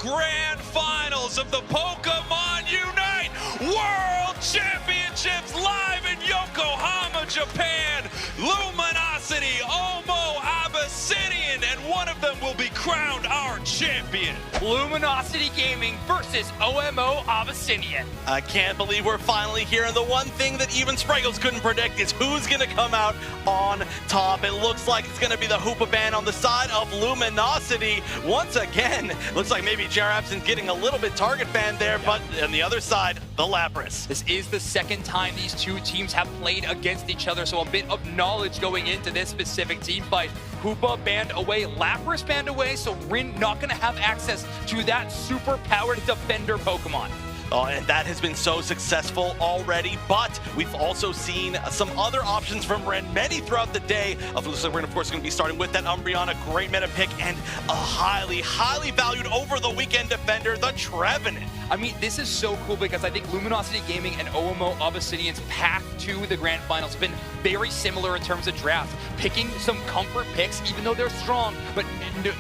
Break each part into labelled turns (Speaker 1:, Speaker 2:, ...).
Speaker 1: grand finals of the Pokemon Unite World Championships live in Yokohama, Japan. Luminosity, OMO Abyssinian, and one of them will be crowned our champion.
Speaker 2: Luminosity Gaming versus OMO Abyssinian.
Speaker 3: I can't believe we're finally here, and the one thing that even Spragels couldn't predict is who's going to come out on top. It looks like it's going to be the Hoopa Band on the side of Luminosity. Once again, looks like maybe Jarapson's getting a little bit target banned there, but on the other side, the Lapras.
Speaker 2: This is the second time these two teams have played against each other, so a bit of knowledge going into this specific team fight. Hoopa banned away, Lapras banned away, so Rin not going to have access to that super powered defender Pokemon.
Speaker 3: Oh, and that has been so successful already, but we've also seen some other options from Ren, many throughout the day. So we're, of course, going to be starting with that Umbreon, a great meta pick, and a highly, highly valued over the weekend defender, the Trevenant.
Speaker 2: I mean, this is so cool because I think Luminosity Gaming and OMO Abyssinian's path to the grand finals have been very similar in terms of drafts. Picking some comfort picks, even though they're strong, but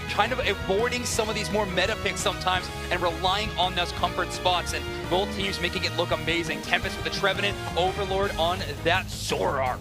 Speaker 2: kind of avoiding some of these more meta picks sometimes and relying on those comfort spots. And both teams making it look amazing. Tempest with the Trevenant, Overlord on that Zoroark.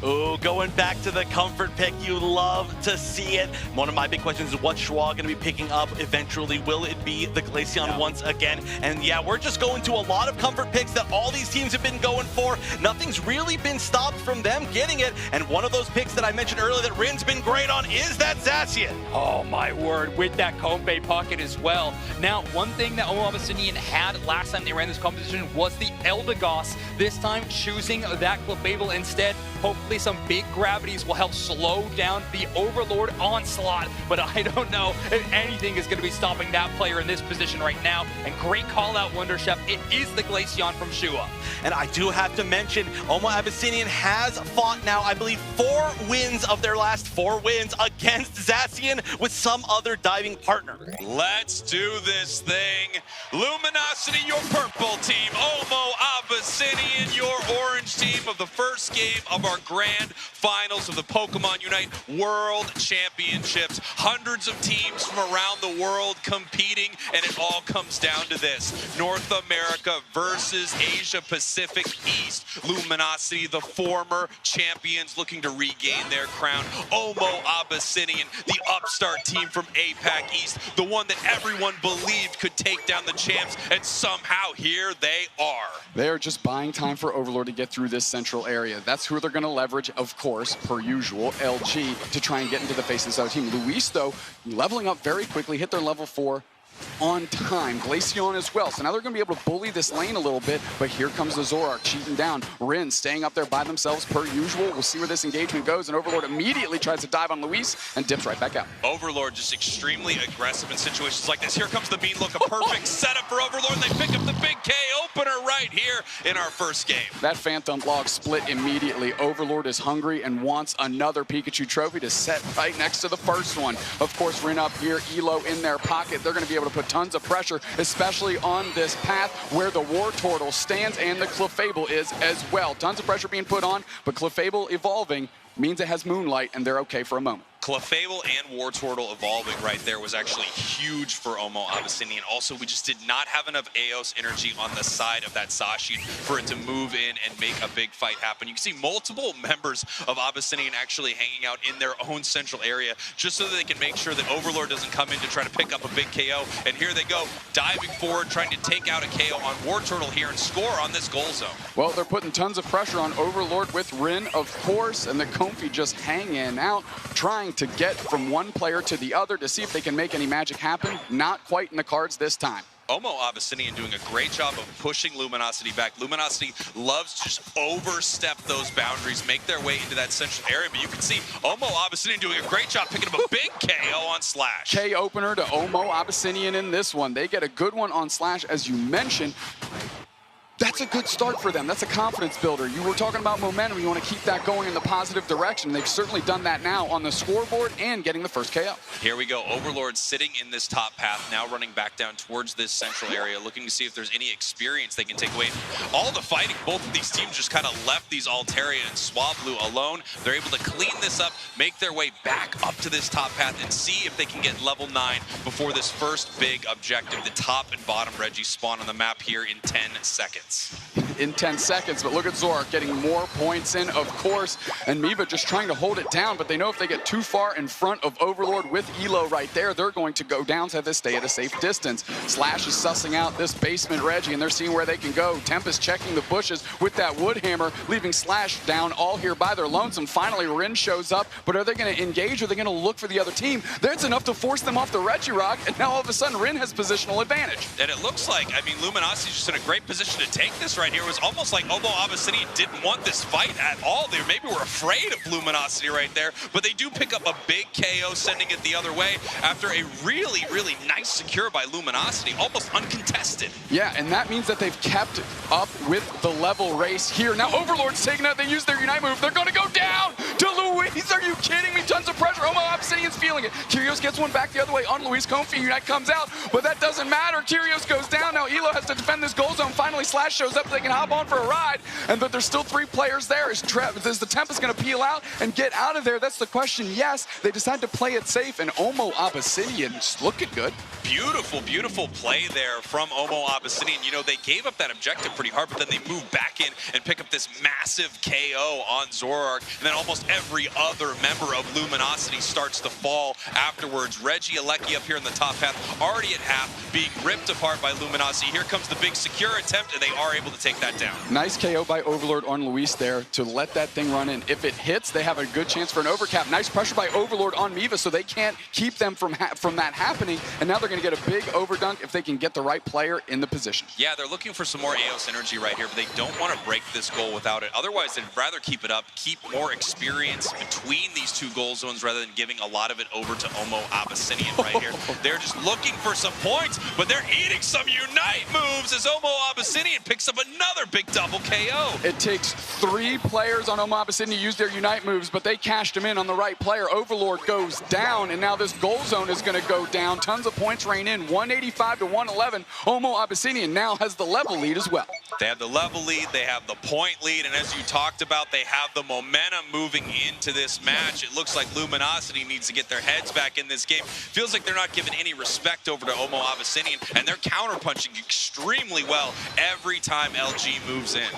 Speaker 3: Ooh, going back to the comfort pick, you love to see it. One of my big questions is what's Schwa going to be picking up eventually? Will it be the Glaceon once again? And yeah, we're just going to a lot of comfort picks that all these teams have been going for. Nothing's really been stopped from them getting it. And one of those picks that I mentioned earlier that Rin's been great on is that Zacian.
Speaker 2: Oh my word, with that Kompe pocket as well. Now, one thing that OMO Abyssinian had last time they ran this competition was the Eldegoss. This time choosing that Clefable instead. Hopefully some big gravities will help slow down the Overlord onslaught, but I don't know if anything is going to be stopping that player in this position right now. And great call out, Wonder Chef. It is the Glaceon from Shua.
Speaker 3: And I do have to mention, OMO Abyssinian has fought now, I believe, 4 wins of their last 4 wins against Zacian with some other diving partner.
Speaker 1: Let's do this thing. Luminosity, your purple team. OMO Abyssinian, your orange team of the first game of our grand finals of the Pokemon Unite World Championships. Hundreds of teams from around the world competing, and it all comes down to this. North America versus Asia Pacific East. Luminosity, the former champions looking to regain their crown. OMO Abyssinian, the upstart team from APAC East, the one that everyone believed could take down the champs, and somehow here they are.
Speaker 4: They are just buying time for Overlord to get through this central area. That's who they're going to leverage, of course, per usual, LG, to try and get into the face of this other team. Luis, though, leveling up very quickly, hit their level 4 on time. Glaceon as well. So now they're going to be able to bully this lane a little bit, but here comes the Zoroark cheating down. Rin staying up there by themselves per usual. We'll see where this engagement goes, and Overlord immediately tries to dive on Luis and dips right back out.
Speaker 1: Overlord just extremely aggressive in situations like this. Here comes the bean look, a perfect setup for Overlord. They pick up the big K opener right here in our first game.
Speaker 4: That Phantom log split immediately. Overlord is hungry and wants another Pikachu trophy to set right next to the first one. Of course, Rin up here, Elo in their pocket. They're going to be able to put tons of pressure, especially on this path where the Wartortle stands and the Clefable is as well. Tons of pressure being put on, but Clefable evolving means it has Moonlight, and they're okay for a moment.
Speaker 1: Clefable and Wartortle evolving right there was actually huge for OMO Abyssinian. Also, we just did not have enough Eos energy on the side of that Zacian for it to move in and make a big fight happen. You can see multiple members of Abyssinian actually hanging out in their own central area just so that they can make sure that Overlord doesn't come in to try to pick up a big KO. And here they go, diving forward, trying to take out a KO on Wartortle here and score on this goal zone.
Speaker 4: Well, they're putting tons of pressure on Overlord with Rin, of course, and the Comfy just hanging out, trying to get from one player to the other to see if they can make any magic happen. Not quite in the cards this time.
Speaker 1: OMO Abyssinian doing a great job of pushing Luminosity back. Luminosity loves to just overstep those boundaries, make their way into that central area, but you can see OMO Abyssinian doing a great job picking up a big KO on Slash.
Speaker 4: K opener to OMO Abyssinian in this one. They get a good one on Slash, as you mentioned. That's a good start for them. That's a confidence builder. You were talking about momentum. You want to keep that going in the positive direction. They've certainly done that now on the scoreboard and getting the first KO.
Speaker 1: Here we go. Overlord sitting in this top path, now running back down towards this central area, looking to see if there's any experience they can take away. All the fighting, both of these teams just kind of left these Altaria and Swablu alone. They're able to clean this up, make their way back up to this top path, and see if they can get level 9 before this first big objective. The top and bottom Reggie spawn on the map here in 10 seconds.
Speaker 4: In 10 seconds, but look at Zorak getting more points in, of course, and Miva just trying to hold it down, but they know if they get too far in front of Overlord with Elo right there, they're going to go down, so they stay at a safe distance. Slash is sussing out this basement Reggie, and they're seeing where they can go. Tempest checking the bushes with that wood hammer, leaving Slash down all here by their lonesome. Finally, Rin shows up, but are they going to engage, or are they going to look for the other team? That's enough to force them off the Reggie Rock, and now all of a sudden, Rin has positional advantage.
Speaker 1: And it looks like, I mean, Luminosity's just in a great position to take this right here. It was almost like OMO Abyssinian didn't want this fight at all. They maybe were afraid of Luminosity right there, but they do pick up a big KO, sending it the other way after a really, really nice secure by Luminosity, almost uncontested.
Speaker 4: Yeah, and that means that they've kept up with the level race here. Now Overlord's taking out, they use their Unite move. They're going to go down to Luis. Are you kidding me? Tons of pressure. OMO Abyssinian's feeling it. Kyrios gets one back the other way on Luis. Comfy Unite comes out, but that doesn't matter. Kyrios goes down. Now Elo has to defend this goal zone. Finally, Slash shows up. They can hop on for a ride, but there's still 3 players there. Is the Tempest going to peel out and get out of there? That's the question. Yes, they decide to play it safe, and OMO Abyssinian's looking good.
Speaker 1: Beautiful, beautiful play there from OMO Abyssinian. You know, they gave up that objective pretty hard, but then they move back in and pick up this massive KO on Zoroark, and then almost every other member of Luminosity starts to fall afterwards. Reggie Alecki up here in the top path, already at half, being ripped apart by Luminosity. Here comes the big secure attempt, and they are able to take that down.
Speaker 4: Nice KO by Overlord on Luis there to let that thing run in. If it hits, they have a good chance for an overcap. Nice pressure by Overlord on Miva, so they can't keep them from that happening, and now they're going to get a big overdunk if they can get the right player in the position.
Speaker 1: Yeah, they're looking for some more AO synergy right here, but they don't want to break this goal without it. Otherwise, they'd rather keep it up, keep more experience between these 2 goal zones rather than giving a lot of it over to OMO Abyssinian right here. They're just looking for some points, but they're eating some Unite moves as OMO Abyssinian picks up another big double KO.
Speaker 4: It takes 3 players on OMO Abyssinian to use their Unite moves, but they cashed them in on the right player. Overlord goes down, and now this goal zone is going to go down. Tons of points rain in, 185 to 111. OMO Abyssinian now has the level lead as well.
Speaker 1: They have the level lead, they have the point lead, and as you talked about, they have the momentum moving into this match. It looks like Luminosity needs to get their heads back in this game. Feels like they're not giving any respect over to OMO Abyssinian, and they're counterpunching extremely well every time LG moves in.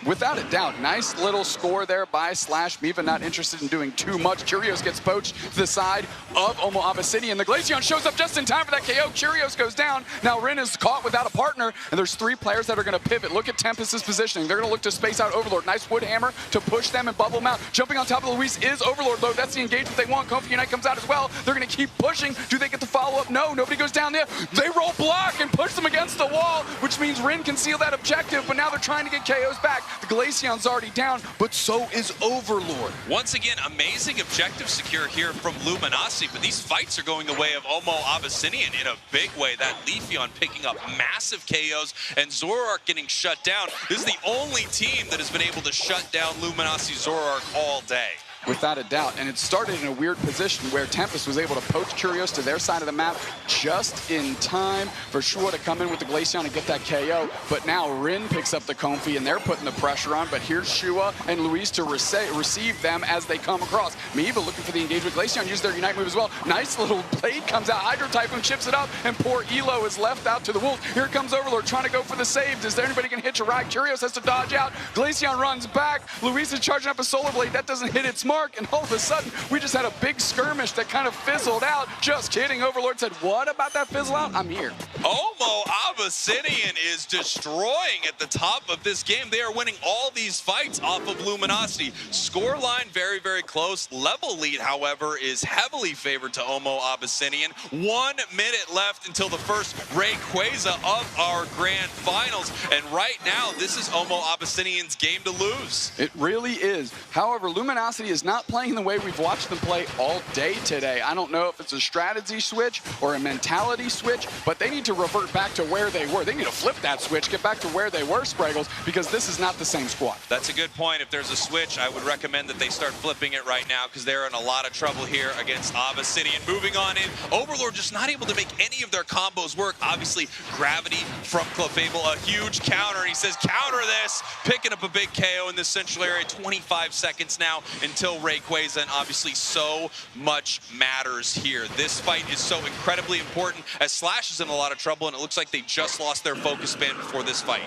Speaker 4: Without a doubt, nice little score there by Slash. Miva not interested in doing too much. Kyrios gets poached to the side of OMO Abyssinian. The Glaceon shows up just in time for that KO. Kyrios goes down. Now Rin is caught without a partner, and there's 3 players that are going to pivot. Look at Tempest's positioning. They're going to look to space out Overlord. Nice wood hammer to push them and bubble them out. Jumping on top of Luis is Overlord, though. That's the engagement they want. Comfy Unite comes out as well. They're going to keep pushing. Do they get the follow-up? No, nobody goes down there. They roll block and push them against the wall, which means Rin can seal that objective, but now they're trying to get KOs back. The Glaceon's already down, but so is Overlord.
Speaker 1: Once again, amazing objective secure here from Luminosity, but these fights are going the way of OMO Abyssinian in a big way. That Leafeon picking up massive KOs and Zoroark getting shut down. This is the only team that has been able to shut down Luminosity Zoroark all day.
Speaker 4: Without a doubt, and it started in a weird position where Tempest was able to poach Kyrios to their side of the map just in time for Shua to come in with the Glaceon and get that KO, but now Rin picks up the Comfy and they're putting the pressure on, but here's Shua and Luis to receive them as they come across. Miva looking for the engagement. Glaceon used their Unite move as well. Nice little blade comes out. Hydro Typhoon chips it up, and poor Elo is left out to the wolves. Here comes Overlord trying to go for the save. Is there anybody can hitch a ride? Kyrios has to dodge out. Glaceon runs back. Luis is charging up a Solar Blade. That doesn't hit its mark, and all of a sudden, we just had a big skirmish that kind of fizzled out. Just kidding. Overlord said, what about that fizzle out? I'm here.
Speaker 1: OMO Abyssinian is destroying at the top of this game. They are winning all these fights off of Luminosity. Scoreline very, very close. Level lead, however, is heavily favored to OMO Abyssinian. 1 minute left until the first Rayquaza of our grand finals. And right now, this is OMO Abyssinian's game to lose.
Speaker 4: It really is. However, Luminosity is not playing the way we've watched them play all day today. I don't know if it's a strategy switch or a mentality switch, but they need to to revert back to where they were. They need to flip that switch, get back to where they were, Spragels, because this is not the same squad.
Speaker 1: That's a good point. If there's a switch, I would recommend that they start flipping it right now because they're in a lot of trouble here against Abyssinian. Moving on in, Overlord just not able to make any of their combos work. Obviously, Gravity from Clefable, a huge counter. He says, counter this, picking up a big KO in this central area. 25 seconds now until Rayquaza, and obviously so much matters here. This fight is so incredibly important as Slash is in a lot of trouble, and it looks like they just lost their focus span before this fight.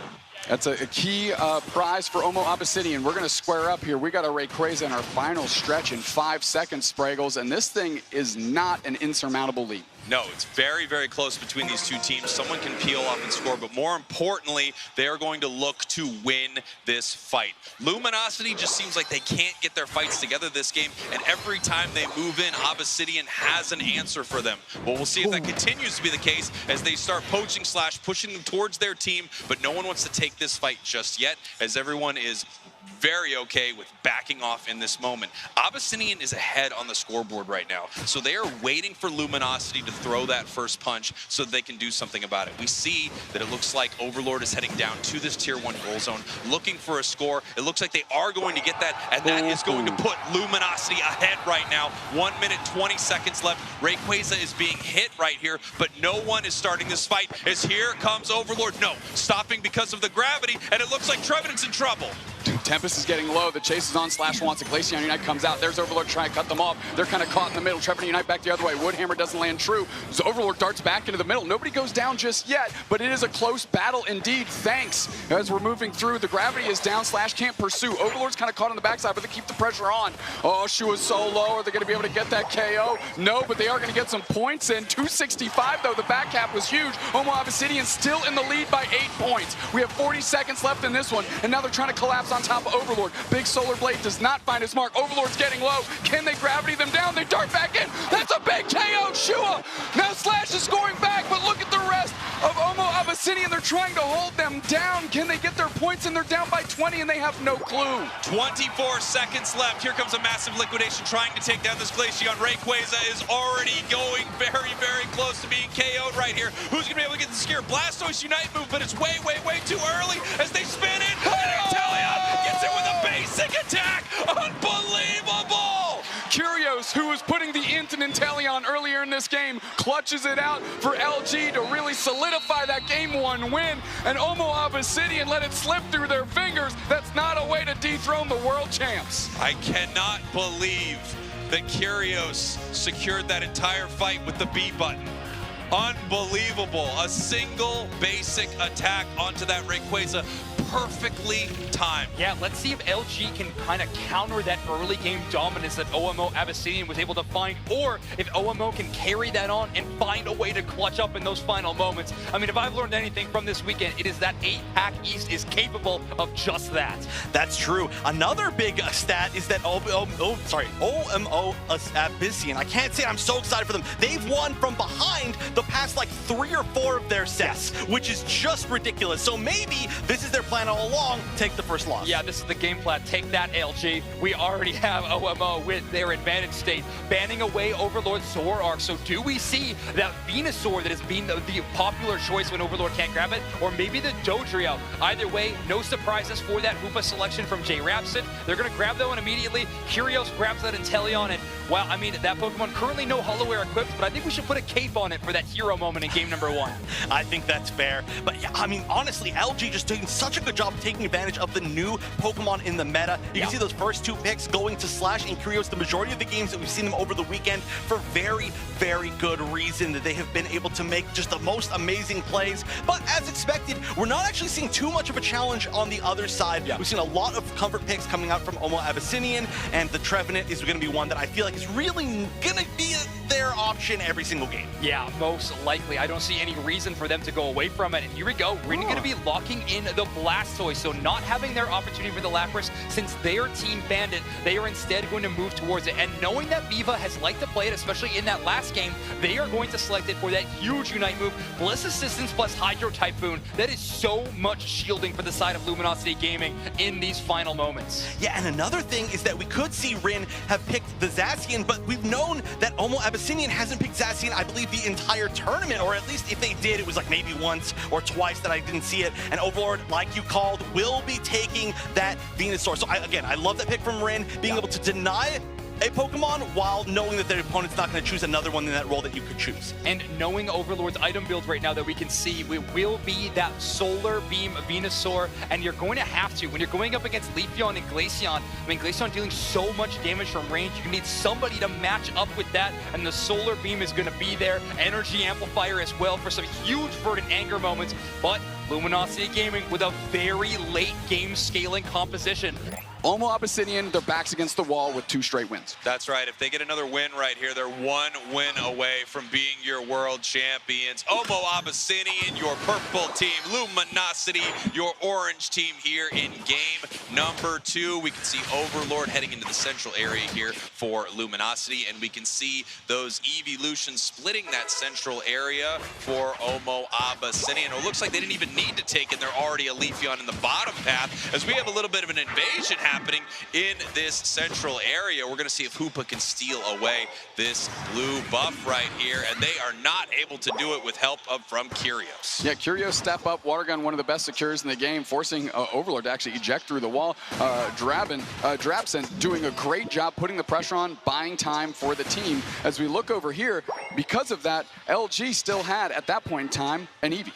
Speaker 4: That's a key prize for OMO Abyssinian. We're going to square up here. We got a Rayquaza in our final stretch in 5 seconds, Spragels, and this thing is not an insurmountable lead.
Speaker 1: No, it's very, very close between these two teams. Someone can peel off and score, but more importantly, they are going to look to win this fight. Luminosity just seems like they can't get their fights together this game, and every time they move in, Abyssinian has an answer for them. Well, we'll see if that continues to be the case as they start poaching Slash, pushing them towards their team, but no one wants to take this fight just yet, as everyone is very okay with backing off in this moment. Abyssinian is ahead on the scoreboard right now, so they are waiting for Luminosity to throw that first punch so they can do something about it. We see that it looks like Overlord is heading down to this tier 1 goal zone, looking for a score. It looks like they are going to get that, and that is going to put Luminosity ahead right now. 1 minute, 20 seconds left. Rayquaza is being hit right here, but no one is starting this fight, as here comes Overlord. No, stopping because of the gravity, and it looks like Trevenant's in trouble.
Speaker 4: Tempest is getting low. The chase is on. Slash wants it. Glaceon Unite comes out. There's Overlord trying to cut them off. They're kind of caught in the middle. Trevenant Unite back the other way. Woodhammer doesn't land true. So Overlord darts back into the middle. Nobody goes down just yet, but it is a close battle indeed. Thanks. As we're moving through, the gravity is down. Slash can't pursue. Overlord's kind of caught on the backside, but they keep the pressure on. Oh, Shu is so low. Are they going to be able to get that KO? No, but they are going to get some points in. 265, though. The back cap was huge. OMO Abyssinian still in the lead by 8 points. We have 40 seconds left in this one, and now they're trying to collapse on top of Overlord. Big Solar Blade does not find his mark. Overlord's getting low. Can they gravity them down? They dart back in. That's a big KO. Shua. Now Slash is scoring back, but look at the rest of OMO Abyssinian. They're trying to hold them down. Can they get their points? And they're down by 20, and they have no clue.
Speaker 1: 24 seconds left. Here comes a massive liquidation trying to take down this Glaceon. Rayquaza is already going very, very close to being KO'd right here. Who's going to be able to get the scare? Blastoise Unite move, but it's way, way, way too early as they spin in. Inteleon gets it with a basic attack. Unbelievable!
Speaker 4: Curios, who was putting the int in Inteleon earlier in this game, clutches it out for LG to really solidify that Game 1 win. And OMO Abyssinian let it slip through their fingers. That's not a way to dethrone the world champs.
Speaker 1: I cannot believe that Curios secured that entire fight with the B button. Unbelievable. A single basic attack onto that Rayquaza, perfectly timed.
Speaker 2: Yeah, let's see if LG can kind of counter that early game dominance that OMO Abyssinian was able to find, or if OMO can carry that on and find a way to clutch up in those final moments. I mean, if I've learned anything from this weekend, it is that APAC East is capable of just that.
Speaker 3: That's true. Another big stat is that OMO Abyssinian, I can't say it, I'm so excited for them. They've won from behind the past like 3 or 4 of their sets, which is just ridiculous. So maybe this is their plan all along, take the first loss.
Speaker 2: Yeah, this is the game plan. Take that, LG. We already have OMO with their advantage state, banning away Overlord Zoroark. So do we see that Venusaur that has been the popular choice when Overlord can't grab it, or maybe the Dodrio? Either way, no surprises for that Hoopa selection from J Rapsid. They're going to grab that one immediately. Curios grabs that Inteleon, and wow, I mean, that Pokemon currently no Hollow-Air equipped, but I think we should put a cape on it for that hero moment in game number 1.
Speaker 3: I think that's fair. But yeah, I mean, honestly, LG just doing such a good job taking advantage of the new Pokemon in the meta. You can see those first 2 picks going to Slash and Curios. The majority of the games that we've seen them over the weekend for very, very good reason that they have been able to make just the most amazing plays. But as expected, we're not actually seeing too much of a challenge on the other side. We've seen a lot of comfort picks coming out from OMO Abyssinian, and the Trevenant is going to be one that I feel like is really going to be their option every single game.
Speaker 2: Yeah, most likely. I don't see any reason for them to go away from it. And here we go. We're going to be locking in the Blastoise. So not having their opportunity for the Lapras, since their team banned it, they are instead going to move towards it. And knowing that Viva has liked to play it, especially in that last game, they are going to select it for that huge Unite move. Bliss Assistance plus Hydro Typhoon. That is so much shielding for the side of Luminosity Gaming in these final moments.
Speaker 3: Yeah, and another thing is that we could see Rin have picked the Zacian, but we've known that OMO Abyssinian Abyssinian hasn't picked Zacian, I believe, the entire tournament, or at least if they did, it was like maybe once or twice that I didn't see it. And Overlord, like you called, will be taking that Venusaur. So again, I love that pick from Rin, being able to deny a Pokemon while knowing that their opponent's not going to choose another one in that role that you could choose.
Speaker 2: And knowing Overlord's item build right now that we can see, it will be that Solar Beam Venusaur, and you're going to have to. When you're going up against Leafeon and Glaceon, I mean, Glaceon dealing so much damage from range, you need somebody to match up with that, and the Solar Beam is going to be there. Energy Amplifier as well for some huge Verdant Anger moments, but Luminosity Gaming with a very late game scaling composition.
Speaker 4: OMO Abyssinian, their backs against the wall with 2 straight wins.
Speaker 1: That's right. If they get another win right here, they're 1 win away from being your world champions. OMO Abyssinian, your purple team. Luminosity, your orange team here in game number 2. We can see Overlord heading into the central area here for Luminosity, and we can see those evolutions splitting that central area for OMO Abyssinian. It looks like they didn't even need to take it. They're already a Leafeon in the bottom path, as we have a little bit of an invasion happening in this central area. We're going to see if Hoopa can steal away this blue buff right here, and they are not able to do it with help from Curios.
Speaker 4: Yeah, Curios step up. Water Gun, one of the best secures in the game, forcing Overlord to actually eject through the wall. Drabson doing a great job putting the pressure on, buying time for the team. As we look over here, because of that, LG still had, at that point in time, an Eevee.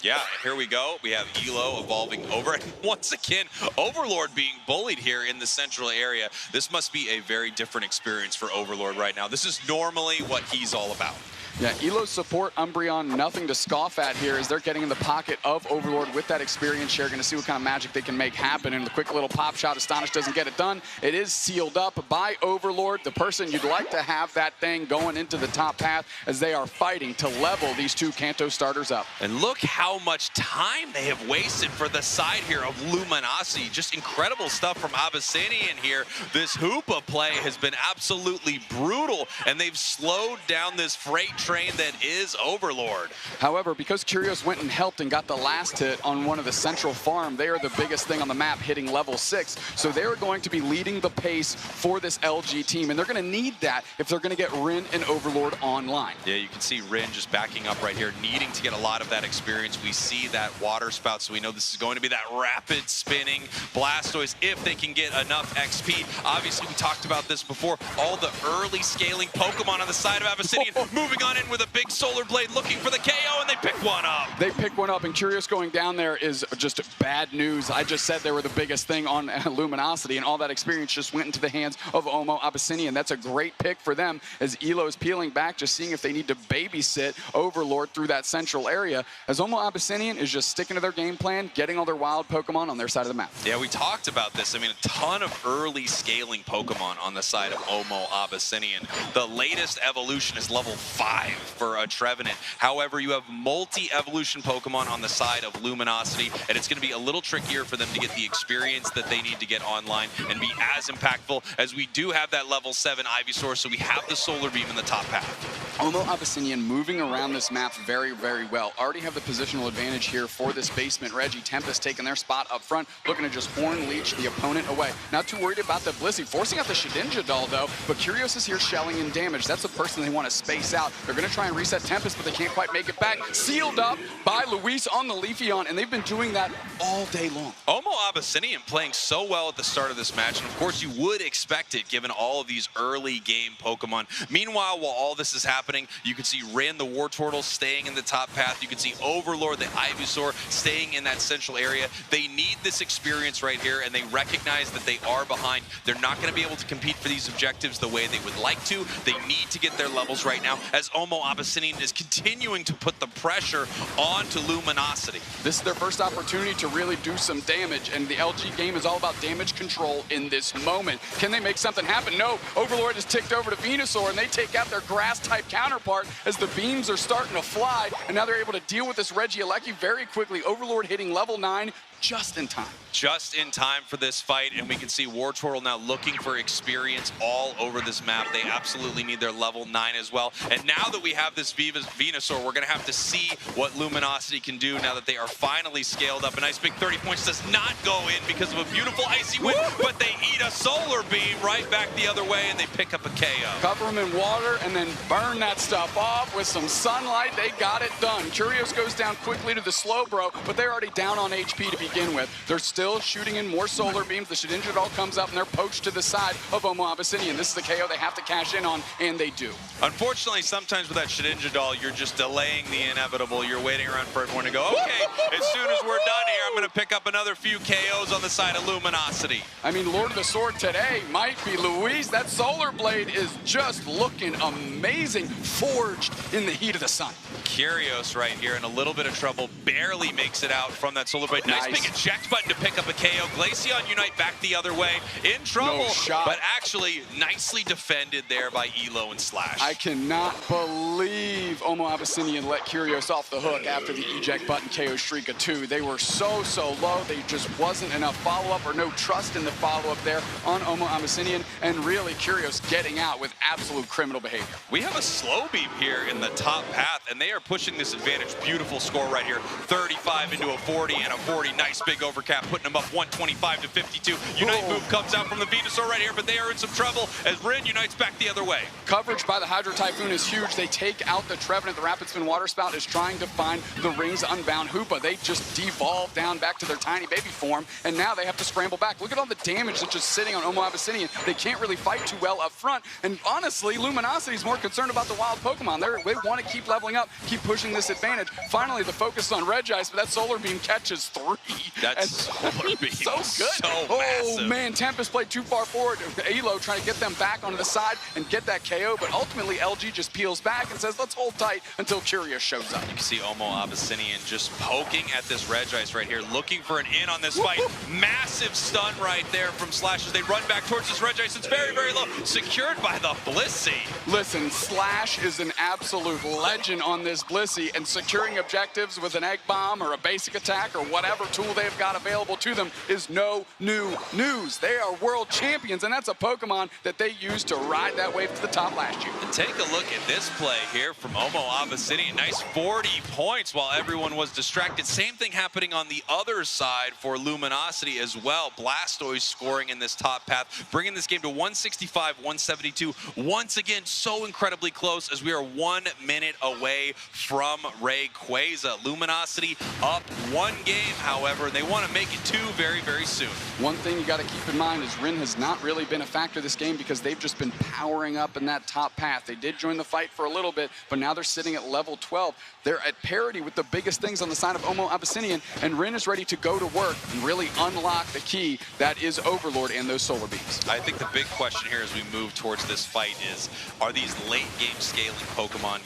Speaker 1: Yeah, here we go. We have Elo evolving over. And once again, Overlord being bullied here in the central area. This must be a very different experience for Overlord right now. This is normally what he's all about.
Speaker 4: Yeah, Elo's support, Umbreon, nothing to scoff at here as they're getting in the pocket of Overlord with that experience share. Going to see what kind of magic they can make happen. And the quick little pop shot, Astonish doesn't get it done. It is sealed up by Overlord, the person you'd like to have that thing going into the top path as they are fighting to level these 2 Kanto starters up.
Speaker 1: And look how much time they have wasted for the side here of Luminosity. Just incredible stuff from Abyssinian here. This Hoopa play has been absolutely brutal, and they've slowed down this freight train that is Overlord.
Speaker 4: However, because Curios went and helped and got the last hit on one of the central farm, they are the biggest thing on the map, hitting level 6. So they're going to be leading the pace for this LG team, and they're going to need that if they're going to get Rin and Overlord online.
Speaker 1: Yeah, you can see Rin just backing up right here, needing to get a lot of that experience. We see that water spout, so we know this is going to be that rapid spinning Blastoise if they can get enough XP. Obviously, we talked about this before, all the early scaling Pokemon on the side of Abyssinian moving on in with a big Solar Blade looking for the KO, and they pick one up.
Speaker 4: They pick one up, and Curios going down there is just bad news. I just said they were the biggest thing on Luminosity, and all that experience just went into the hands of OMO Abyssinian. That's a great pick for them as Elo is peeling back, just seeing if they need to babysit Overlord through that central area, as OMO Abyssinian is just sticking to their game plan, getting all their wild Pokemon on their side of the map.
Speaker 1: Yeah, we talked about this. I mean, a ton of early scaling Pokemon on the side of OMO Abyssinian. The latest evolution is level 5 for a Trevenant. However, you have multi-evolution Pokemon on the side of Luminosity, and it's going to be a little trickier for them to get the experience that they need to get online and be as impactful, as we do have that level 7 Ivysaur, so we have the Solar Beam in the top path.
Speaker 4: OMO Abyssinian moving around this map very, very well. Already have the positional advantage here for this basement. Reggie, Tempest taking their spot up front, looking to just Horn Leech the opponent away. Not too worried about the Blissey, forcing out the Shedinja doll though, but Curios is here shelling in damage. That's the person they want to space out. They're going to try and reset Tempest, but they can't quite make it back. Sealed up by Luis on the Leafeon, and they've been doing that all day long.
Speaker 1: OMO Abyssinian playing so well at the start of this match, and of course you would expect it given all of these early game Pokemon. Meanwhile, while all this is happening, you can see Rin, the Wartortle, staying in the top path. You can see Overlord, the Ivysaur, staying in that central area. They need this experience right here, and they recognize that they are behind. They're not going to be able to compete for these objectives the way they would like to. They need to get their levels right now, as OMO Abyssinian is continuing to put the pressure onto Luminosity.
Speaker 4: This is their first opportunity to really do some damage, and the LG game is all about damage control in this moment. Can they make something happen? No. Overlord is ticked over to Venusaur, and they take out their grass-type counterpart as the beams are starting to fly, and now they're able to deal with this Regieleki very quickly. Overlord hitting level 9 just in time.
Speaker 1: Just in time for this fight, and we can see War Turtle now looking for experience all over this map. They absolutely need their level 9 as well. And now that we have this Venusaur, we're going to have to see what Luminosity can do now that they are finally scaled up. A nice big 30 points does not go in because of a beautiful icy wind, but they eat a solar beam right back the other way, and they pick up a KO.
Speaker 4: Cover them in water and then burn that stuff off with some sunlight. They got it done. Curios goes down quickly to the slow bro, but they're already down on HP to begin with. They're still shooting in more solar beams. The Shedinja Doll comes up and they're poached to the side of OMO Abyssinian. This is the KO they have to cash in on, and they do.
Speaker 1: Unfortunately, sometimes with that Shedinja Doll, you're just delaying the inevitable. You're waiting around for everyone to go, okay, as soon as we're done here, I'm going to pick up another few KOs on the side of Luminosity.
Speaker 4: I mean, Lord of the Sword today might be Luis. That solar blade is just looking amazing, forged in the heat of the sun.
Speaker 1: Curios right here in a little bit of trouble, barely makes it out from that solar blade. Nice big eject button to pick up a KO. Glaceon Unite back the other way, in trouble, but actually nicely defended there by Elo and Slash.
Speaker 4: I cannot believe OMO Abyssinian let Curios off the hook after the eject button KO Shrika 2. They were so low. They just wasn't enough follow-up or no trust in the follow-up there on OMO Abyssinian, and really Curios getting out with absolute criminal behavior.
Speaker 1: We have a slow beam here in the top path, and they are pushing this advantage. Beautiful score right here. 35 into a 40 and a 40. Nice big overcap, putting them up 125 to 52. Unite move comes out from the Venusaur right here, but they are in some trouble as Rin unites back the other way.
Speaker 4: Coverage by the Hydro Typhoon is huge. They take out the Trevenant. The Rapid Spin Water Spout is trying to find the Rings Unbound Hoopa. They just devolve down back to their tiny baby form, and now they have to scramble back. Look at all the damage that's just sitting on OMO Abyssinian. They can't really fight too well up front, and honestly, Luminosity is more concerned about the wild Pokemon. They want to keep leveling up, keep pushing this advantage. Finally, the focus is on Regice, but that Solar Beam catches 3.
Speaker 1: That's Solar Beam.
Speaker 4: So good.
Speaker 1: So massive.
Speaker 4: Man, Tempest played too far forward. Elo trying to get them back onto the side and get that KO, but ultimately LG just peels back and says, let's hold tight until Curious shows up.
Speaker 1: You can see OMO Abyssinian just poking at this Regice right here, looking for an in on this fight. Massive stun right there from Slash as they run back towards this Regice. It's very, very low. Secured by the Blissey.
Speaker 4: Listen, Slash is an absolute legend on this Blissey, and securing objectives with an Egg Bomb or a basic attack or whatever tool they've got available to them is no new news. They are world champions, and that's a Pokemon that they used to ride that wave to the top last year.
Speaker 1: And take a look at this play here from OMO Abyssinian. Nice 40 points while everyone was distracted. Same thing happening on the other side for Luminosity as well. Blastoise scoring in this top path, bringing this game to 165, 172. Once again, so incredibly close as we are 1 minute away from Rayquaza. Luminosity up 1 game, however. They want to make it 2 very, very soon.
Speaker 4: One thing you got to keep in mind is Rin has not really been a factor this game because they've just been powering up in that top path. They did join the fight for a little bit, but now they're sitting at level 12. They're at parity with the biggest things on the side of OMO Abyssinian, and Rin is ready to go to work and really unlock the key that is Overlord and those solar beams.
Speaker 1: I think the big question here as we move towards this fight is, are these late game scaling Pokemon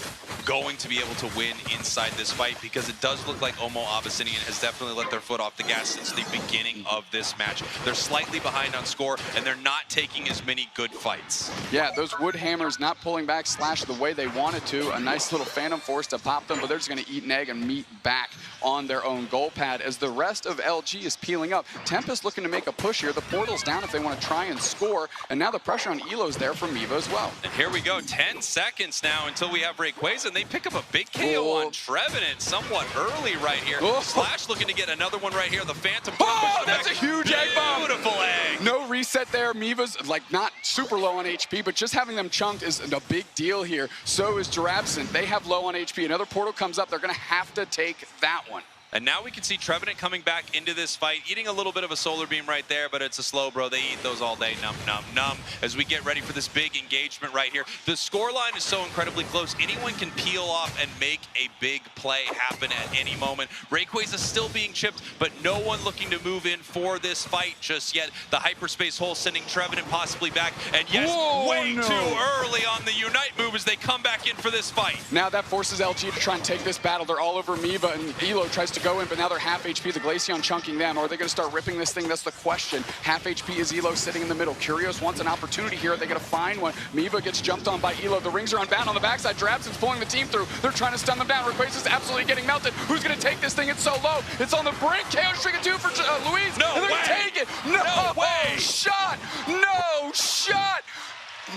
Speaker 1: going to be able to win inside this fight? Because it does look like OMO Abyssinian has definitely let their foot off the gas since the beginning of this match. They're slightly behind on score, and they're not taking as many good fights.
Speaker 4: Yeah, those Wood Hammers not pulling back Slash the way they wanted to. A nice little Phantom Force to pop them, but they're just going to eat an egg and meet back on their own goal pad as the rest of LG is peeling up. Tempest looking to make a push here. The portal's down if they want to try and score, and now the pressure on Elo's there from Evo as well.
Speaker 1: And here we go, 10 seconds now until we have Rayquaza, and they pick up a big KO on Trevenant somewhat early right here. Slash looking to get another one right here. The Phantom.
Speaker 4: Oh, that's a huge egg bomb.
Speaker 1: Beautiful egg.
Speaker 4: No reset there. Miva's like not super low on HP, but just having them chunked is a big deal here. So is Girabsint. They have low on HP. Another portal comes up. They're going to have to take that one.
Speaker 1: And now we can see Trevenant coming back into this fight, eating a little bit of a solar beam right there, but it's a slow bro. They eat those all day, num, num, num, as we get ready for this big engagement right here. The scoreline is so incredibly close. Anyone can peel off and make a big play happen at any moment. Rayquaza is still being chipped, but no one looking to move in for this fight just yet. The hyperspace hole sending Trevenant possibly back, and yes, way too early on the Unite move as they come back in for this fight.
Speaker 4: Now that forces LG to try and take this battle. They're all over Miva, and Elo tries to to go in, but now they're half HP. The Glaceon chunking them. Are they going to start ripping this thing? That's the question. Half HP is Elo sitting in the middle. Curios wants an opportunity here. Are they going to find one? Miva gets jumped on by Elo. The rings are unbound on the backside. Drabson's pulling the team through. They're trying to stun them down. Rayquaza's absolutely getting melted. Who's going to take this thing? It's so low. It's on the brink. KO Stricken 2 for Luis.
Speaker 1: No
Speaker 4: and they're
Speaker 1: way.
Speaker 4: going to take it. No
Speaker 1: way.
Speaker 4: Shot. No shot.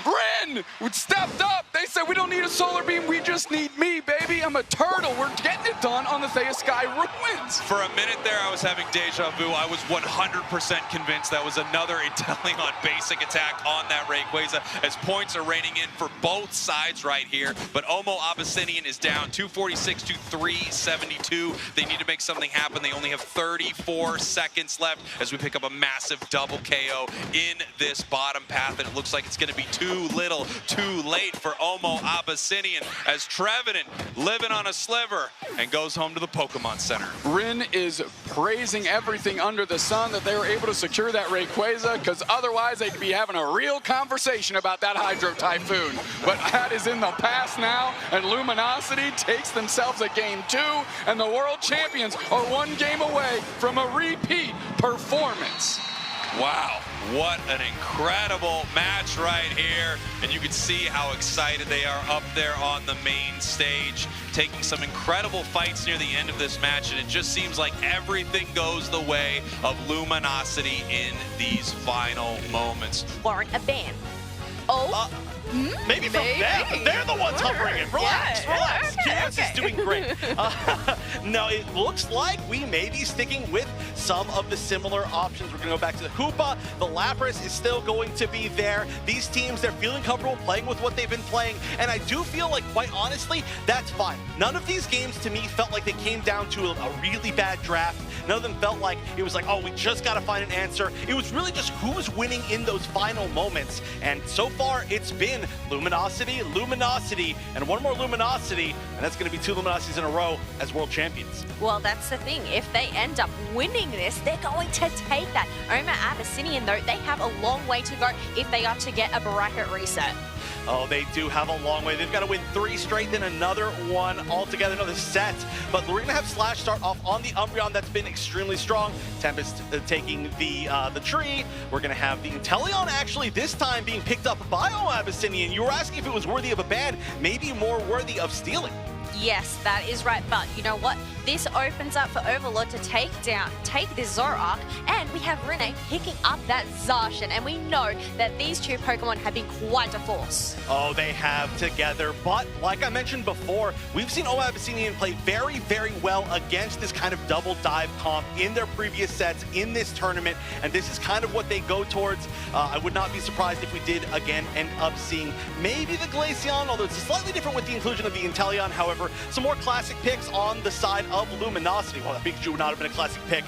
Speaker 4: Rin stepped up. They said, we don't need a solar beam. We just need me, baby. I'm a turtle. We're getting it done on the Thea Sky Ruins.
Speaker 1: For a minute there, I was having deja vu. I was 100% convinced that was another Inteleon basic attack on that Rayquaza, as points are raining in for both sides right here. But OMO Abyssinian is down 246 to 372. They need to make something happen. They only have 34 seconds left as we pick up a massive double KO in this bottom path, and it looks like it's going to be too little, too late for OMO Abyssinian, as Trevenant living on a sliver and goes home to the Pokemon Center.
Speaker 4: Rin is praising everything under the sun that they were able to secure that Rayquaza, because otherwise they'd be having a real conversation about that Hydro Typhoon. But that is in the past now, and Luminosity takes themselves a game 2, and the world champions are 1 game away from a repeat performance.
Speaker 1: Wow, what an incredible match right here. And you can see how excited they are up there on the main stage, taking some incredible fights near the end of this match, and it just seems like everything goes the way of Luminosity in these final moments.
Speaker 5: Warrant a ban. Oh.
Speaker 3: Maybe from them. They're the ones hovering it. Relax, relax. Curious is doing great. No, it looks like we may be sticking with some of the similar options. We're going to go back to the Hoopa. The Lapras is still going to be there. These teams, they're feeling comfortable playing with what they've been playing, and I do feel like, quite honestly, that's fine. None of these games, to me, felt like they came down to a really bad draft. None of them felt like it was like, oh, we just got to find an answer. It was really just who's winning in those final moments, and so far, it's been Luminosity, Luminosity, and one more Luminosity, and that's going to be 2 Luminosities in a row as world champions.
Speaker 5: Well, that's the thing. If they end up winning this, they're going to take that. OMO Abyssinian, though, they have a long way to go if they are to get a bracket reset.
Speaker 3: Oh, they do have a long way. They've got to win 3 straight, then another one altogether, another set. But we're going to have Slash start off on the Umbreon. That's been extremely strong. Tempest taking the tree. We're going to have the Inteleon actually this time being picked up by OMO Abyssinian. You were asking if it was worthy of a ban, maybe more worthy of stealing.
Speaker 5: Yes, that is right, but you know what? This opens up for Overlord to take this Zoroark, and we have Rene picking up that Zacian, and we know that these 2 Pokemon have been quite a force.
Speaker 3: Oh, they have together, but like I mentioned before, we've seen OMO Abyssinian play very, very well against this kind of double dive comp in their previous sets in this tournament, and this is kind of what they go towards. I would not be surprised if we did, again, end up seeing maybe the Glaceon, although it's slightly different with the inclusion of the Inteleon. However, some more classic picks on the side of Luminosity. Well, that Pikachu would not have been a classic pick.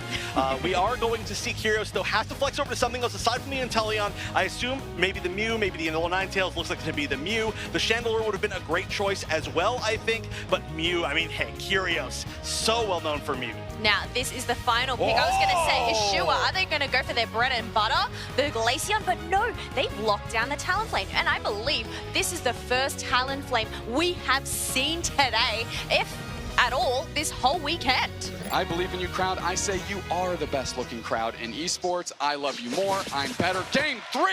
Speaker 3: We are going to see Curios, though, has to flex over to something else aside from the Inteleon. I assume maybe the Mew, maybe the Alola Ninetales. Looks like it's going to be the Mew. The Chandelure would have been a great choice as well, I think. But Mew, I mean, hey, Curios, so well known for Mew.
Speaker 5: Now, this is the final pick. I was going to say, Ashua, are they going to go for their bread and butter, the Glaceon? But no, they've locked down the Talonflame. And I believe this is the first Talonflame we have seen today, if at all, this whole weekend.
Speaker 4: I believe in you, crowd. I say you are the best looking crowd in esports. I love you more. I'm better. Game 3,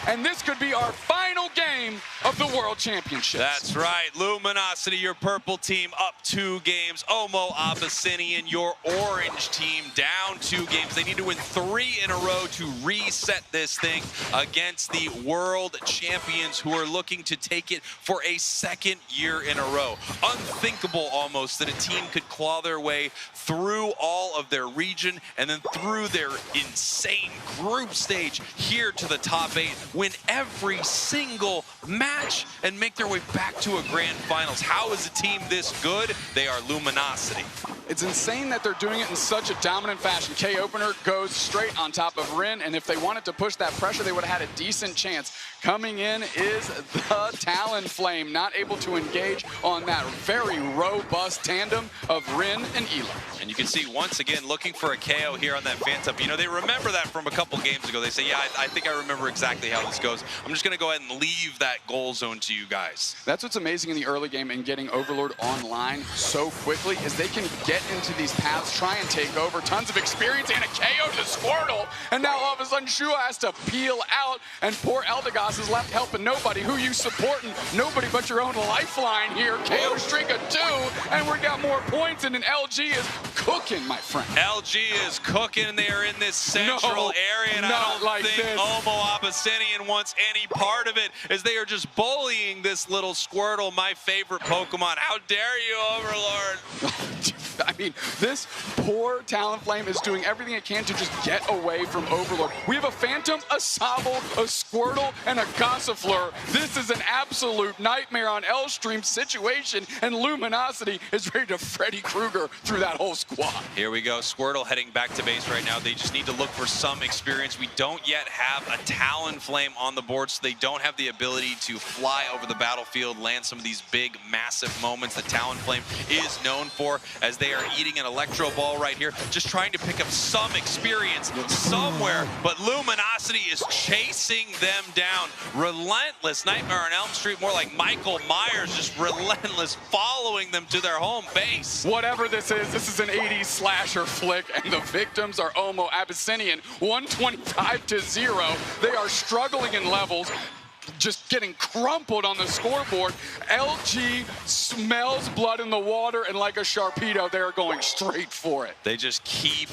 Speaker 4: and this could be our final game of the World Championships.
Speaker 1: That's right. Luminosity, your purple team, up 2 games. OMO Abyssinian, your orange team, down 2 games. They need to win 3 in a row to reset this thing against the world champions, who are looking to take it for a 2nd year in a row. Unthinkable almost that a team could claw their way through all of their region and then through their insane group stage here to the top 8, win every single match, and make their way back to a grand finals. How is a team this good? They are Luminosity.
Speaker 4: It's insane that they're doing it in such a dominant fashion. K-Opener goes straight on top of Rin, and if they wanted to push that pressure, they would have had a decent chance. Coming in is the Talonflame, not able to engage on that very robust tandem of Rin and Elo.
Speaker 1: And you can see once again looking for a KO here on that Phantom. You know, they remember that from a couple games ago. They say, yeah, I think I remember exactly how this goes. I'm just going to go ahead and leave that goal zone to you guys.
Speaker 4: That's what's amazing in the early game and getting Overlord online so quickly is they can get into these paths, try and take over. Tons of experience and a KO to Squirtle. And now all of a sudden Shua has to peel out and poor Eldegoss is left helping nobody. Who you supporting? Nobody but your own lifeline here. KO streak of 2 and we got more points and an LG is cooking, my friend.
Speaker 1: LG is cooking. They are in this central area, and I don't think OMO Abyssinian wants any part of it, as they are just bullying this little Squirtle, my favorite Pokemon. How dare you, Overlord?
Speaker 4: I mean, this poor Talonflame is doing everything it can to just get away from Overlord. We have a Phantom, a Sobble, a Squirtle, and a Gossifleur. This is an absolute nightmare on L-Stream situation, and Luminosity is ready to Freddy Krueger through that whole squad.
Speaker 1: Here we go. Squirtle heading back to base right now. They just need to look for some experience. We don't yet have a Talonflame on the board, so they don't have the ability to fly over the battlefield, land some of these big, massive moments that Talonflame is known for, as they are eating an Electro Ball right here, just trying to pick up some experience somewhere, but Luminosity is chasing them down. Relentless Nightmare on Elm Street, more like Michael Myers, just relentless, following them to their home base.
Speaker 4: Whatever this is an 80s slasher flick, and the victims are OMO Abyssinian, 125-0. They are struggling in levels, just getting crumpled on the scoreboard. LG smells blood in the water, and like a Sharpedo, they're going straight for it.
Speaker 1: They just keep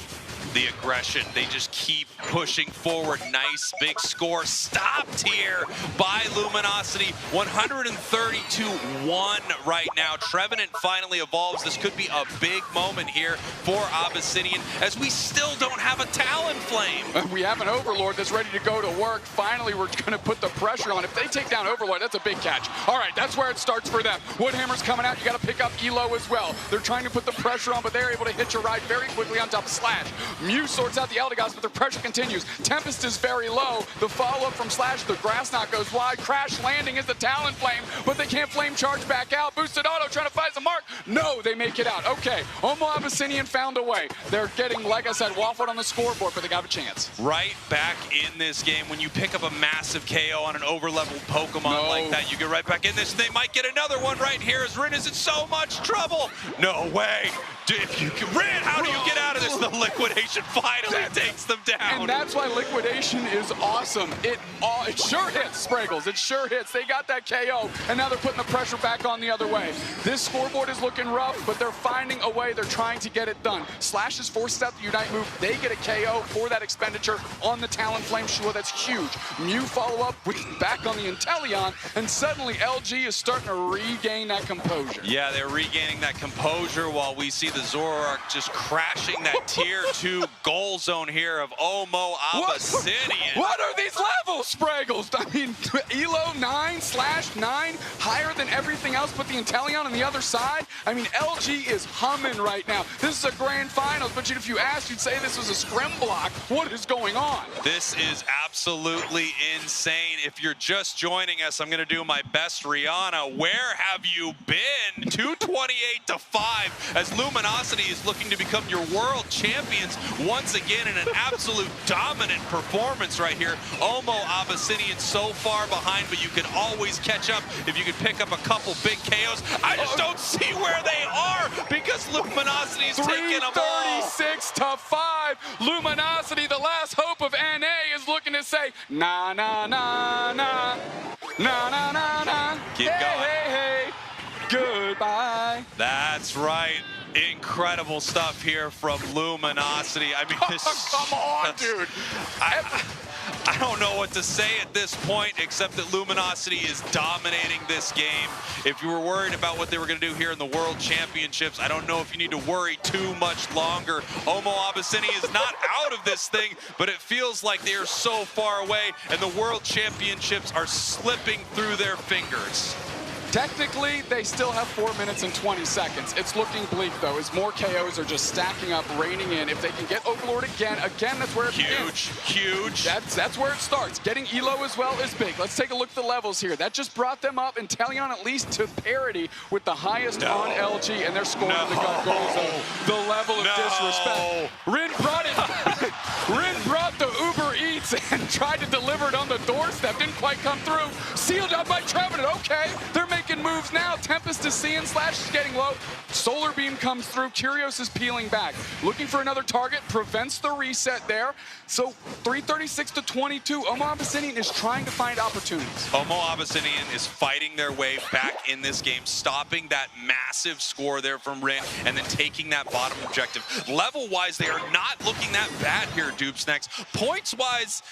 Speaker 1: the aggression. They just keep pushing forward. Nice big score stopped here by Luminosity. 130-1 right now. Trevenant finally evolves. This could be a big moment here for Abyssinian, as we still don't have a Talonflame.
Speaker 4: We have an Overlord that's ready to go to work. Finally, we're going to put the pressure on. If they take down Overlord, that's a big catch. All right, that's where it starts for them. Woodhammer's coming out. You got to pick up Elo as well. They're trying to put the pressure on, but they're able to hitch a ride very quickly on top of Slash. Mew sorts out the Eldegoss, but the pressure continues. Tempest is very low. The follow-up from Slash, the grass knot goes wide. Crash landing is the Talonflame, but they can't flame charge back out. Boosted Auto trying to find the mark. No, they make it out. Okay, OMO Abyssinian found a way. They're getting, like I said, waffled on the scoreboard, but they got a chance.
Speaker 1: Right back in this game, when you pick up a massive KO on an over-leveled Pokemon like that, you get right back in this. They might get another one right here, as Rin is in so much trouble. No way. If you can, Rin, how do you get out of this? The liquidation finally takes them down.
Speaker 4: And that's why liquidation is awesome. It sure hits, Spragels. It sure hits. They got that KO, and now they're putting the pressure back on the other way. This scoreboard is looking rough, but they're finding a way. They're trying to get it done. Slash is forced out the Unite move. They get a KO for that expenditure on the Talonflame Shua. That's huge. Mew follow up with back on the Inteleon, and suddenly LG is starting to regain that composure.
Speaker 1: Yeah, they're regaining that composure while we see the Zoroark just crashing that tier 2 goal zone here of OMO Abyssinian.
Speaker 4: What are these levels, Spragels? I mean, Elo 9, Slash 9, higher than everything else but the Inteleon on the other side. I mean, LG is humming right now. This is a grand finals, but if you asked, you'd say this was a scrim block. What is going on?
Speaker 1: This is absolutely insane. If you're just joining us, I'm going to do my best Rihanna. Where have you been? 228-5 as Luminosity is looking to become your world champions once again in an absolute dominant performance right here. OMO Abyssinian so far behind, but you can always catch up if you can pick up a couple big KOs. I just don't see where they are because Luminosity is taking them all.
Speaker 4: 336-5. Luminosity, the last hope of NA, is looking to say, nah, nah, nah, nah, nah, nah, nah, nah.
Speaker 1: Keep going.
Speaker 4: Hey, hey, goodbye.
Speaker 1: That's right. Incredible stuff here from Luminosity. I mean, this,
Speaker 4: come on, dude.
Speaker 1: I don't know what to say at this point, except that Luminosity is dominating this game. If you were worried about what they were going to do here in the World Championships, I don't know if you need to worry too much longer. OMO Abyssinian is not out of this thing, but it feels like they are so far away, and the World Championships are slipping through their fingers.
Speaker 4: Technically, they still have 4 minutes and 20 seconds. It's looking bleak, though, as more KOs are just stacking up, raining in. If they can get Overlord again, that's where it begins.
Speaker 1: Huge.
Speaker 4: That's where it starts. Getting Elo as well is big. Let's take a look at the levels here. That just brought them up, and Teleon at least to parity with the highest on LG, and they're scoring the gut goals. The level of disrespect. Rin brought the Uber Eats and tried to deliver it on the doorstep. Didn't quite come through. Sealed up by Trevenant. Okay, they're making moves now. Tempest is seeing, Slash is getting low. Solar Beam comes through. Curios is peeling back. Looking for another target. Prevents the reset there. So 336 to 22. OMO Abyssinian is trying to find opportunities.
Speaker 1: OMO Abyssinian is fighting their way back in this game, stopping that massive score there from Rin, and then taking that bottom objective. Level-wise, they are not looking that bad here, Doobsnax. Points-wise,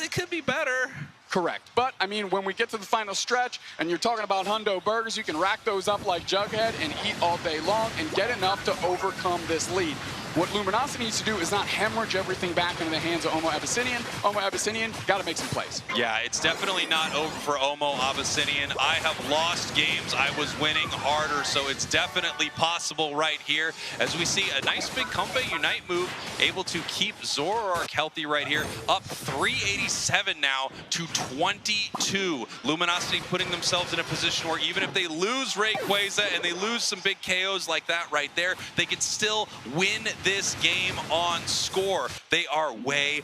Speaker 1: it could be better.
Speaker 4: Correct. But, I mean, when we get to the final stretch and you're talking about Hundo Burgers, you can rack those up like Jughead and eat all day long and get enough to overcome this lead. What Luminosity needs to do is not hemorrhage everything back into the hands of OMO Abyssinian. OMO Abyssinian got to make some plays.
Speaker 1: Yeah, it's definitely not over for OMO Abyssinian. I have lost games. I was winning harder, so it's definitely possible right here. As we see a nice big Comfey Unite move, able to keep Zoroark healthy right here. Up 387 now to 22. Luminosity putting themselves in a position where even if they lose Rayquaza and they lose some big KOs like that right there, they can still win this game on score. They are way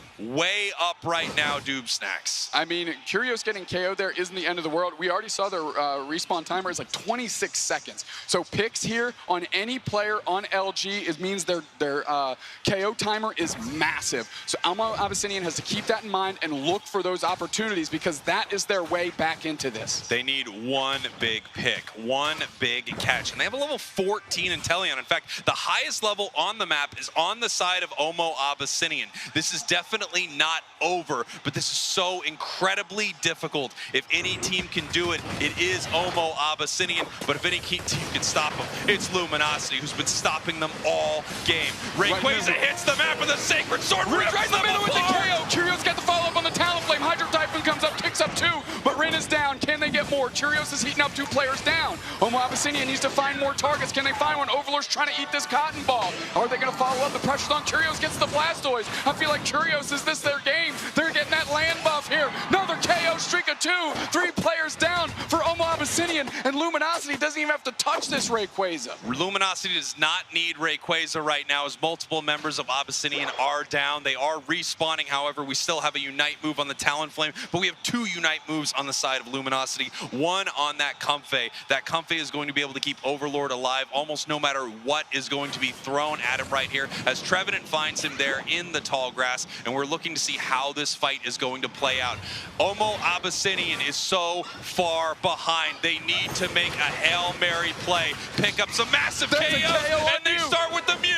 Speaker 1: up right now, Doobsnax.
Speaker 4: I mean, Curios getting KO'd there isn't the end of the world. We already saw their respawn timer is like 26 seconds. So picks here on any player on LG means their KO timer is massive. So OMO Abyssinian has to keep that in mind and look for those opportunities because that is their way back into this.
Speaker 1: They need one big pick, one big catch. And they have a level 14 Inteleon. In fact, the highest level on the map is on the side of OMO Abyssinian. This is definitely not over, but this is so incredibly difficult. If any team can do it, it is OMO Abyssinian, but if any team can stop them, it's Luminosity, who's been stopping them all game. Rayquaza hits the map with a Sacred Sword, rips
Speaker 4: right in the middle with the
Speaker 1: apart.
Speaker 4: KO. Curios got the follow-up on the Talonflame. Hydro Typhoon comes up, kicks up 2, but Rin is down. Can they get more? Curios is heating up 2 players down. OMO Abyssinian needs to find more targets. Can they find one? Overlord's trying to eat this cotton ball. Are they going to follow up? The pressure's on. Curios gets the Blastoise. I feel like Curios, is this their game? They're getting that land buff here. Another KO streak of 2. 3 players down for OMO Abyssinian, and Luminosity doesn't even have to touch this Rayquaza.
Speaker 1: Luminosity does not need Rayquaza right now as multiple members of Abyssinian are down. They are respawning, however. We still have a Unite move on the Talonflame, but we have 2 Unite moves on the side of Luminosity. One on that Comfey. That Comfey is going to be able to keep Overlord alive almost no matter what is going to be thrown at him right here, as Trevenant finds him there in the tall grass, and we're looking to see how this fight is going to play out. OMO Abyssinian is so far behind. They need to make a Hail Mary play, pick up some massive KOs, and they start with the Mew.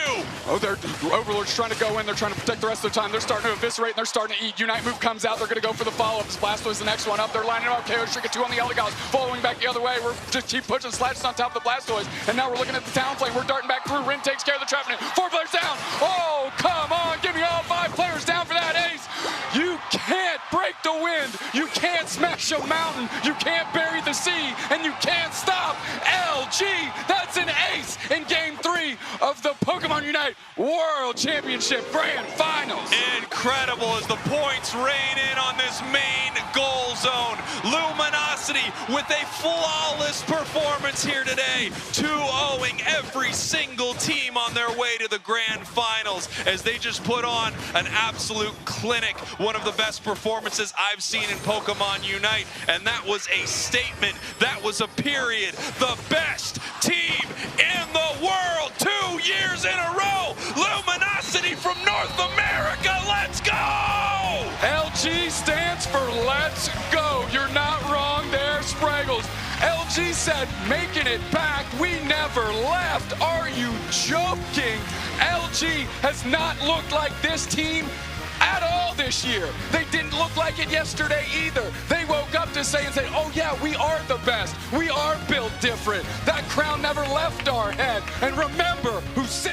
Speaker 4: Oh, Overlord's trying to go in. They're trying to protect the rest of the time. They're starting to eviscerate, and they're starting to eat. Unite move comes out. They're going to go for the follow-ups. Blastoise the next one up. They're lining up. KO streak of 2 on the Eldegoss. Following back the other way. We're just keep pushing. Slashes on top of the Blastoise. And now we're looking at the Talonflame. We're darting back through. Rin takes care of the Trevenant. 4 players down. Oh, come on. Give me all 5 players down for that ace. You can't break the wind. You can't smash a mountain. You can't bury the sea. And you can't stop LG. That's an ace in Game 3 of the Pokemon Unite World Championship Grand Finals.
Speaker 1: Incredible as the points rain in on this main goal zone. Luminosity with a flawless performance here today, 2-0ing every single team on their way to the Grand Finals as they just put on an absolute clinic. One of the best performances I've seen in Pokemon Unite, and that was a statement. That was a period. The best team in the world 2 years in a row. Luminosity from North America. Let's go!
Speaker 4: LG stands for let's go. You're not wrong there, Spragels. LG said, making it back, we never left. Are you joking? LG has not looked like this team at all this year. They didn't look like it yesterday either. They woke up to say, oh yeah, we are the best. We are built different. That crown never left our head. And remember who said